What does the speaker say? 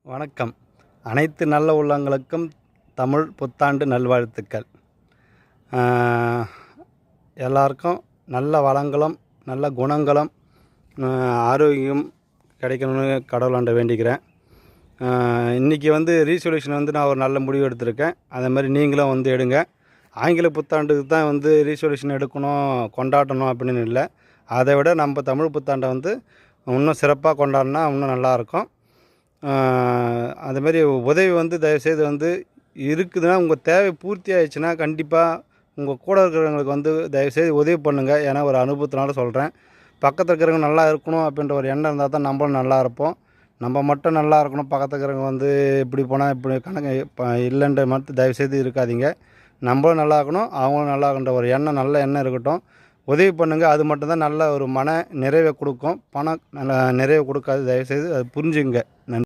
வணக்கம். அனைத்து நல்ல உள்ளங்களுக்கும் தமிழ் புத்தாண்டு நல்வாழ்த்துக்கள். எல்லாருக்கும் நல்ல வளங்களும் நல்ல குணங்களும் ஆரோக்கியம் கிடைக்கணும்னு கடவுளாண்ட வேண்டிக்கிறேன். இன்றைக்கி ரீசொல்யூஷன் நான் ஒரு நல்ல முடிவு எடுத்திருக்கேன். அதே மாதிரி நீங்களும் எடுங்க. ஆங்கில புத்தாண்டுக்கு தான் ரீசொல்யூஷன் எடுக்கணும், கொண்டாடணும் அப்படின்னு இல்லை. அதை விட நம்ம தமிழ் புத்தாண்டை இன்னும் சிறப்பாக கொண்டாடினா இன்னும் நல்லாயிருக்கும். அதுமாரி உதவி தயவுசெய்து இருக்குதுன்னா, உங்கள் தேவை பூர்த்தி ஆயிடுச்சுன்னா கண்டிப்பாக உங்கள் கூட இருக்கிறவங்களுக்கு தயவுசெய்து உதவி பண்ணுங்கள். ஏன்னா ஒரு அனுபவத்தினால சொல்கிறேன். பக்கத்தில் இருக்கிறவங்க நல்லா இருக்கணும் அப்படின்ற ஒரு எண்ணம் இருந்தால் தான் நம்மளும் நல்லா இருப்போம். நம்ம மட்டும் நல்லா இருக்கணும், பக்கத்தில் இருக்கிறவங்க இப்படி போனால் இப்படி கணக்கு இல்லைன்ற மட்டும் தயவுசெய்து இருக்காதீங்க. நம்மளும் நல்லா இருக்கணும், அவங்களும் நல்லா இருக்கின்ற ஒரு எண்ணம், நல்ல எண்ணம் இருக்கட்டும். உதவி பண்ணுங்கள். அது மட்டும்தான் நல்ல ஒரு மன நிறைவை கொடுக்கும். பணம் நல்ல நிறைவை கொடுக்காது. தயவுசெய்து அது புரிஞ்சுங்க. நன்றி.